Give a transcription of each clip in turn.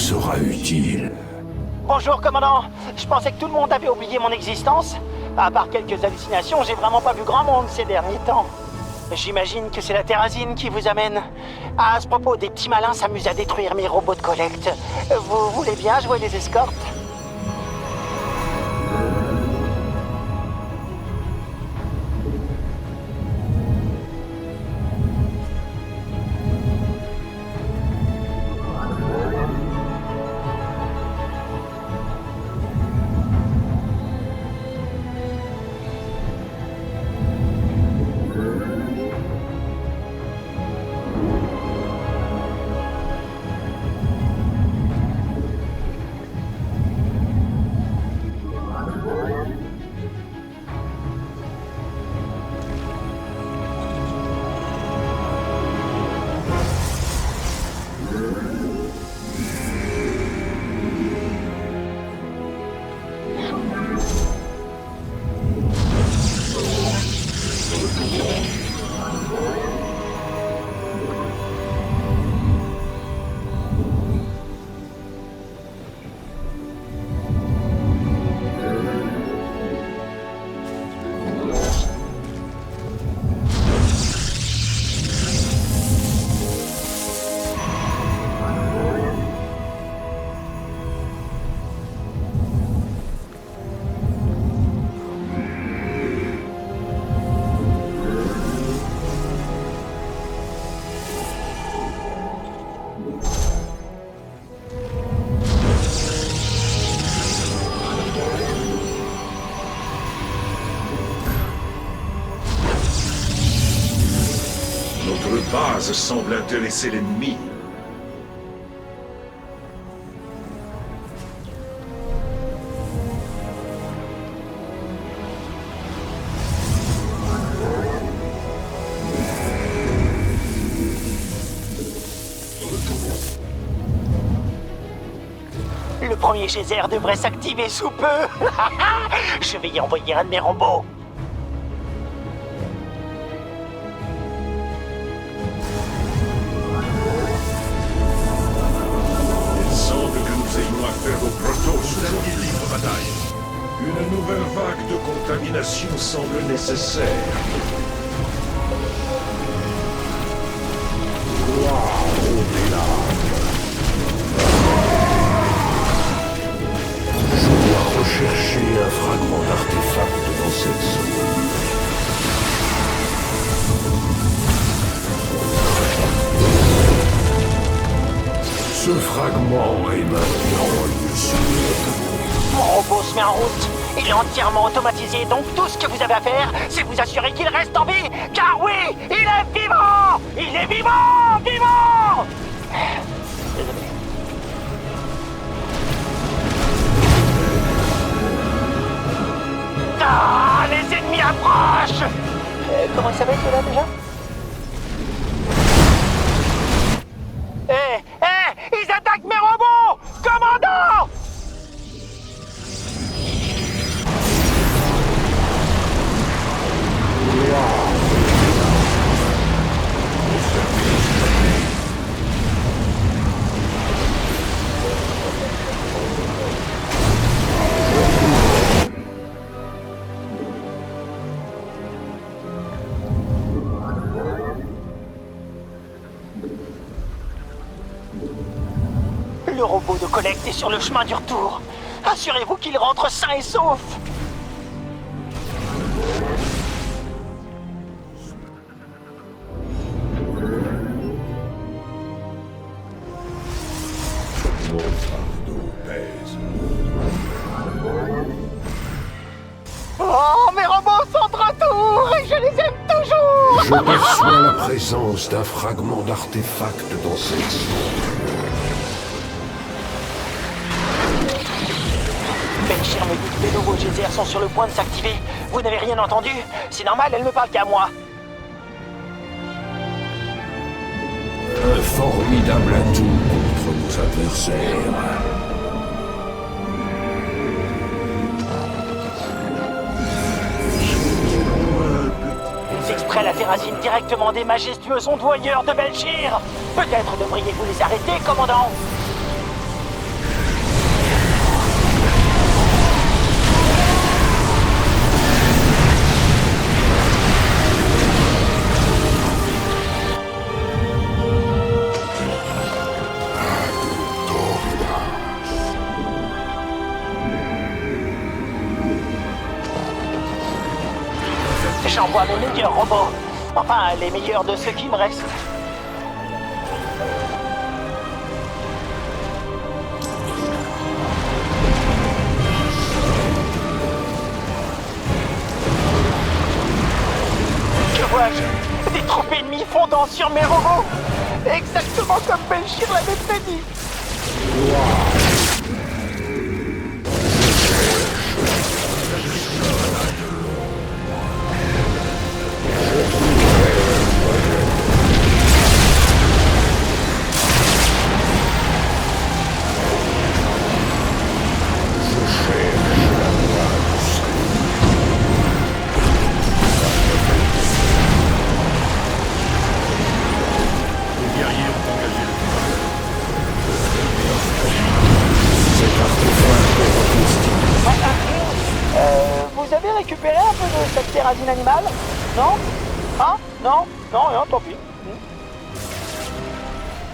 sera utile. Bonjour, commandant. Je pensais que tout le monde avait oublié mon existence. À part quelques hallucinations, j'ai vraiment pas vu grand monde ces derniers temps. J'imagine que c'est la Terrazine qui vous amène. À ce propos, des petits malins s'amusent à détruire mes robots de collecte. Vous voulez bien jouer les escortes? Notre base semble intéresser l'ennemi. Le premier geyser devrait s'activer sous peu. Je vais y envoyer un de mes robots. Il semble que nous ayons affaire au Protoss dans une libre bataille. Une nouvelle vague de contamination semble nécessaire. Je dois rechercher un fragment d'artefact dans cette zone. Ce fragment est maintenant en lieu sûr. Mon robot se met en route. Il est entièrement automatisé, donc tout ce que vous avez à faire, c'est vous assurer qu'il reste en vie. Car oui, il est vivant! Il est vivant! Vivant! Désolé. Ah, les ennemis approchent! Comment il s'appelle celui-là déjà? Ils attaquent mes robots! Commandant! Le robot de collecte est sur le chemin du retour. Assurez-vous qu'il rentre sain et sauf. Mon fardeau pèse. Oh, mes robots sont de retour et je les aime toujours. Je perçois la présence d'un fragment d'artefact dans cette zone. Belchir me dit que les nouveaux geysers sont sur le point de s'activer. Vous n'avez rien entendu? C'est normal, elle ne parle qu'à moi. Un formidable atout contre nos adversaires. Ils extraient la terrazine directement des majestueux ondoyeurs de Belchir. Peut-être devriez-vous les arrêter, commandant. J'envoie mes meilleurs robots. Enfin, les meilleurs de ceux qui me restent. Que vois-je? Des troupes ennemies fondant sur mes robots. Exactement comme Belchir l'avait prédit. Vous avez récupéré un peu de cette terrazine animale? Non? Hein? Non? Non, rien, tant pis.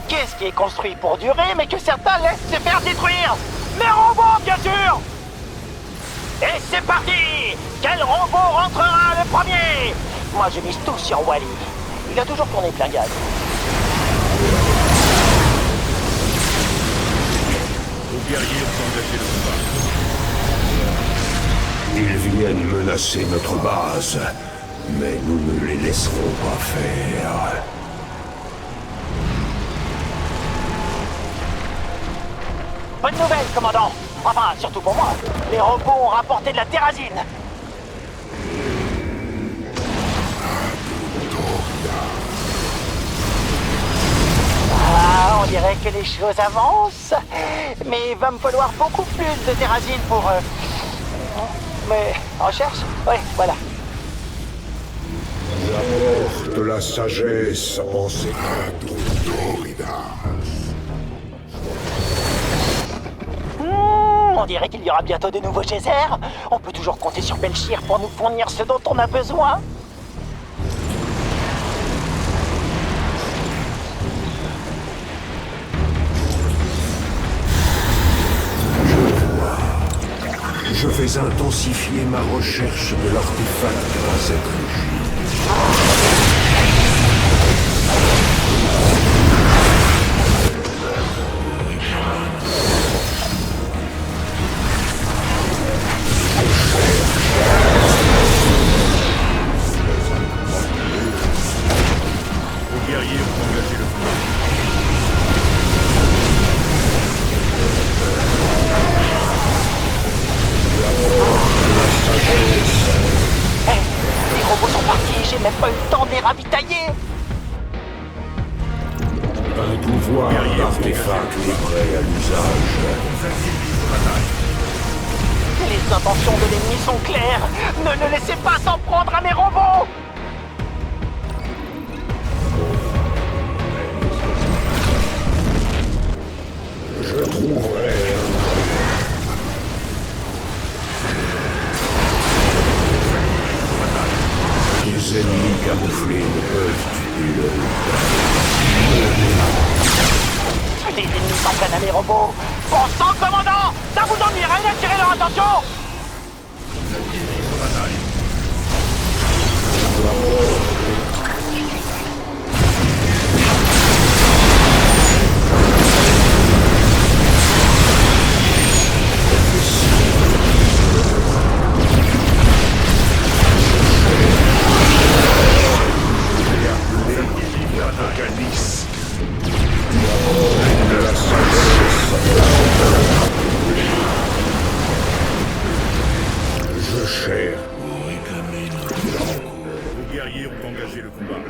Qu'est-ce qui est construit pour durer, mais que certains laissent se faire détruire? Mes robots, bien sûr! Et c'est parti! Quel robot rentrera le premier? Moi, je mise tout sur Wally. Il a toujours tourné plein gaz. Vos guerriers ont engagé le combat. Ils viennent menacer notre base, mais nous ne les laisserons pas faire. Bonne nouvelle, commandant. Enfin, surtout pour moi. Les robots ont rapporté de la terrazine. Ah, on dirait que les choses avancent. Mais il va me falloir beaucoup plus de terrazine pour... Mais on cherche? Oui, voilà. La porte de la sagesse en ses On dirait qu'il y aura bientôt de nouveaux geysers. On peut toujours compter sur Belchir pour nous fournir ce dont on a besoin. Je vais intensifier ma recherche de l'artefact dans cette région. Vos guerriers ont engagé le combat. Les robots sont partis, j'ai même pas eu le temps de les ravitailler. Un pouvoir d'artefact est prêt à l'usage. Les intentions de l'ennemi sont claires. Ne laissez pas s'en prendre à mes robots. Je trouverai les ennemis camouflés ne peuvent tuer le... Les ennemis s'en prennent à mes robots. Bon sang, commandant! Ça vous ennuierait d'attirer leur attention? Je cherche. Vos guerriers ont engagé le combat.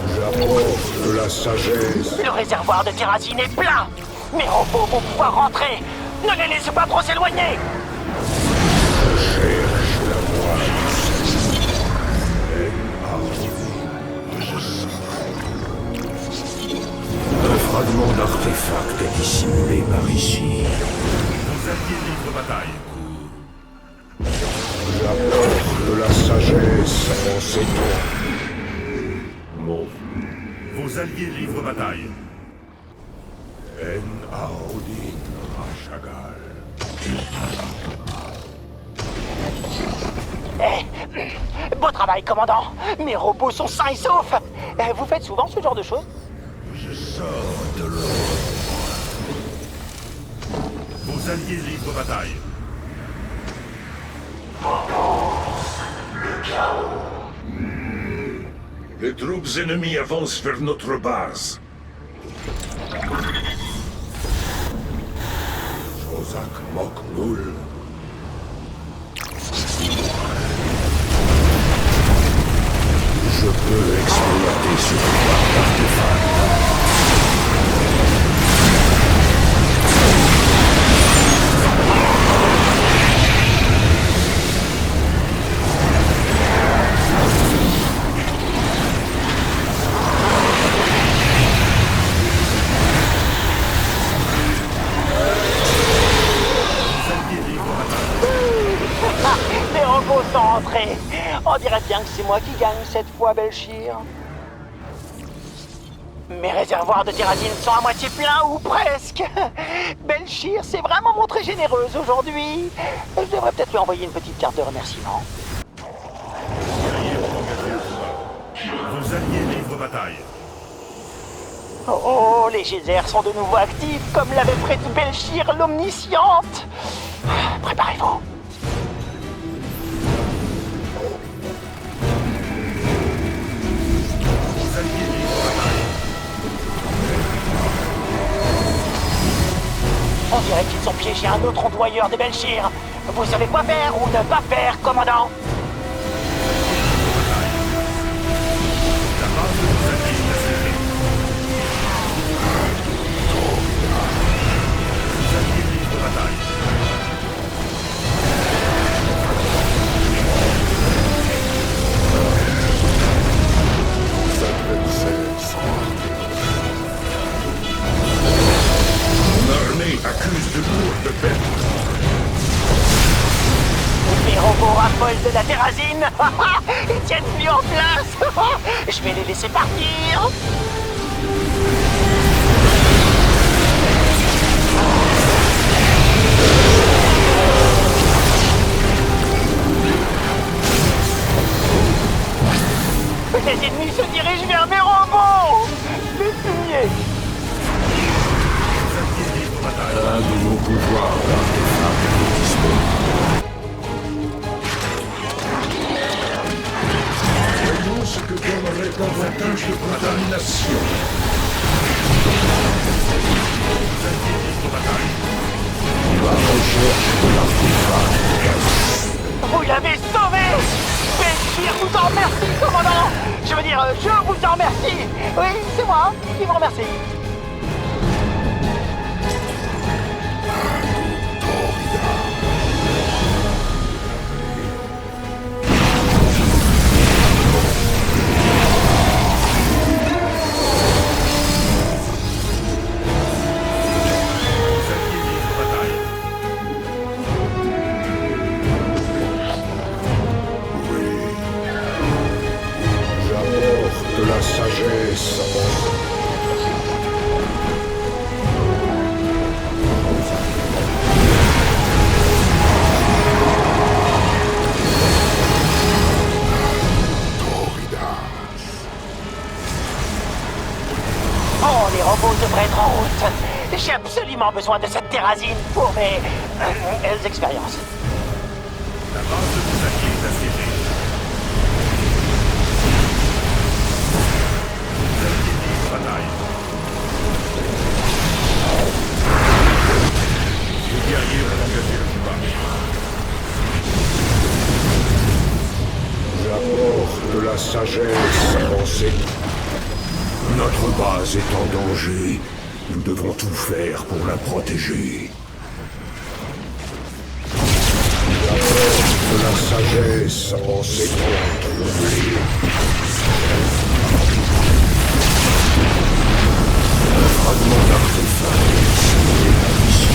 J'apporte de la sagesse. Le réservoir de terrazine est plein. Mes robots vont pouvoir rentrer. Ne les laissez pas trop s'éloigner. Je cherche la voie. Un fragment d'artefact est dissimulé par ici. Vos alliés livrent bataille. J'apporte de la sagesse en ces temps. Mon Vos alliés livrent bataille. En Aodin Rashagal. Beau travail, commandant. Mes robots sont sains et saufs. Vous faites souvent ce genre de choses? Je sors de l'ombre. Vos alliés livrent bataille. Les troupes ennemies avancent vers notre base. Ozak Moknul. Je peux exploiter ce pouvoir d'artefact. Les robots sont rentrés. On dirait bien que c'est moi qui gagne cette fois, Belchir. Mes réservoirs de terrazine sont à moitié pleins ou presque. Belchir s'est vraiment montrée généreuse aujourd'hui. Je devrais peut-être lui envoyer une petite carte de remerciement. Vos alliés livrent bataille. Oh, les geysers sont de nouveau actifs, comme l'avait prédit Belchir l'omnisciente. Préparez-vous. Vos alliés livrent bataille. On dirait qu'ils ont piégé un autre ondoyeur de Belchir. Vous savez quoi faire ou ne pas faire, commandant? La base de vos alliés est assiégée. Vos alliés livrent bataille. Mon armée accuse de lourdes pertes. Mes robots raffolent de la terrazine. Ils tiennent plus en place. Je vais les laisser partir. Les ennemis se dirigent vers mes robots. Les fumiers. Vos alliés livrent bataille. Un de nos pouvoirs d'artefact est disponible. Voyons ce que donnerait davantage de contamination. Vos alliés livrent bataille. La recherche de l'artefact. Vous l'avez sauvé. Belchir vous en remercie, commandant. Je veux dire, je vous en remercie. Oui, c'est moi qui vous remercie. Vos alliés livrent bataille. J'apporte la sagesse à mon... Oh, les robots devraient être en route. J'ai absolument besoin de cette terrazine pour mes expériences. La base de vos alliés est assiégée. Vos alliés livrent bataille. Les guerriers vont engager le combat. J'apporte la sagesse à mon seigneur. Notre base est en danger. Nous devons tout faire pour la protéger. J'apporte la sagesse à mon seigneur troublé. Un fragment d'artefact est ici.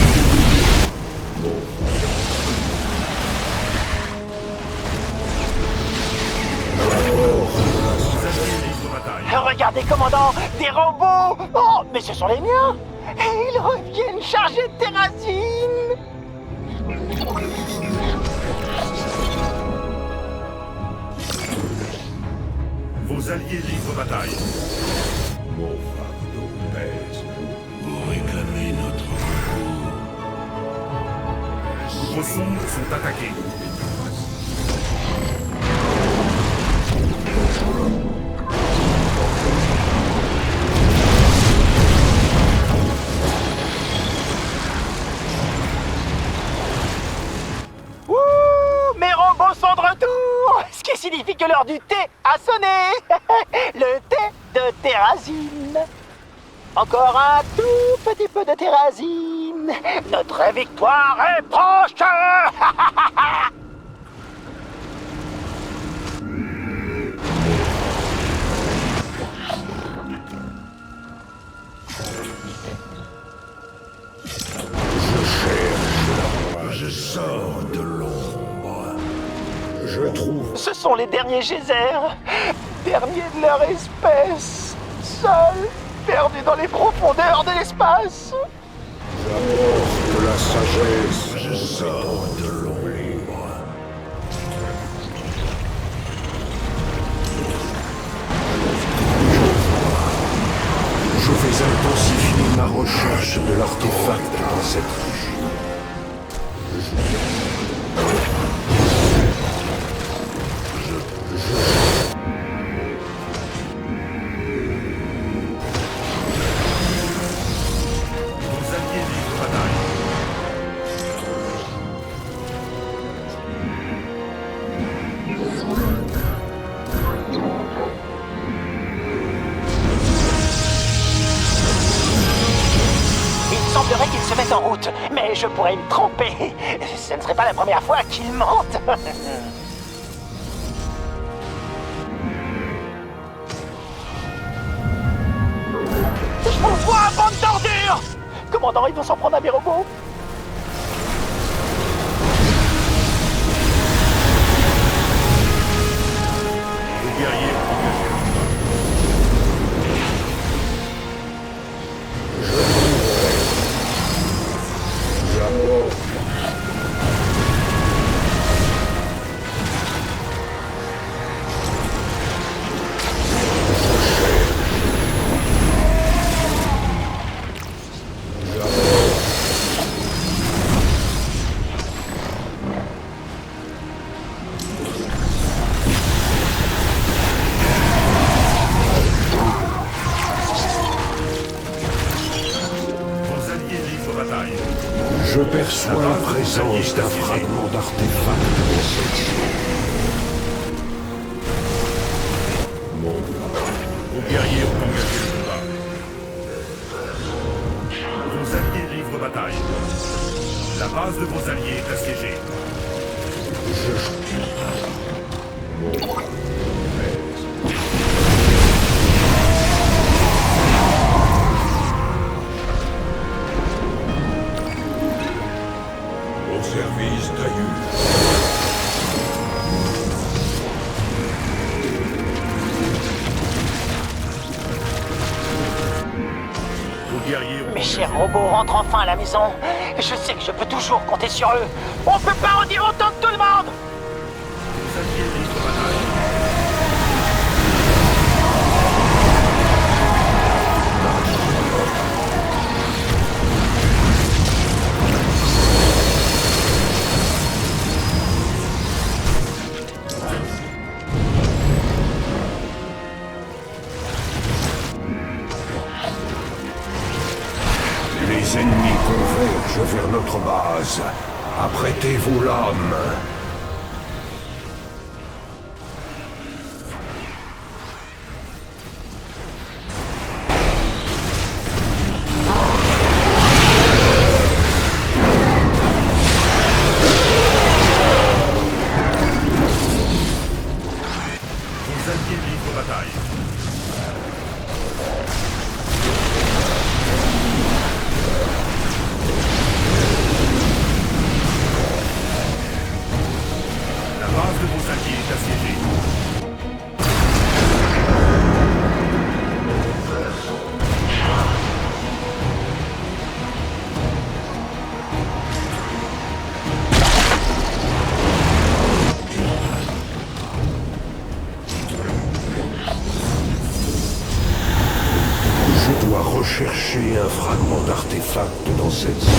Vos alliés livrent bataille. Regardez, commandant, des robots. Oh, mais ce sont les miens. Et ils reviennent chargés de terrazine. ombres sombres sont attaquées. Ouh, mes robots sont de retour! Ce qui signifie que l'heure du thé a sonné! Le thé de Terrazine. Encore un tout petit peu de Terrazine. Notre victoire est proche! Je sors de l'ombre. Je trouve... Ce sont les derniers geysers, derniers de leur espèce, seuls, perdus dans les profondeurs de l'espace. J'apporte de la sagesse. Je sors de l'ombre. Je vais intensifier ma recherche de l'artefact dans cette région. Vos alliés livrent bataille. Il semblerait qu'ils se mettent en route, mais je pourrais me tromper. Ce ne serait pas la première fois qu'ils mentent. Je vous vois, bande d'ordures! Commandant, ils vont s'en prendre à mes robots. Vos guerriers engagés. J'apporte. Vos alliés livrent bataille. Je perçois la présence d'un fragment d'artefact dans cette zone. Vos guerriers ont engagé le combat. Vos alliés livrent bataille. La base de vos alliés est assiégée. Au service d'Ayur. Vos guerriers ont Mes engagé. chers robots rentrent enfin à la maison. Je sais que je peux toujours compter sur eux. On peut pas en dire autant que tout le monde! Vos alliés livrent bataille. Les ennemis convergent vers notre base. Apprêtez vos lames. Vos alliés livrent bataille. La base de vos alliés est assiégée. Je dois rechercher un fragment d'artefact dans cette zone.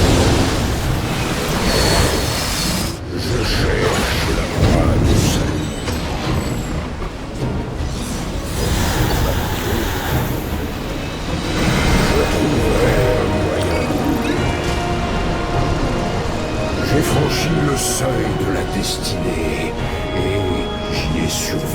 franchi le seuil de la destinée, et j'y ai survécu.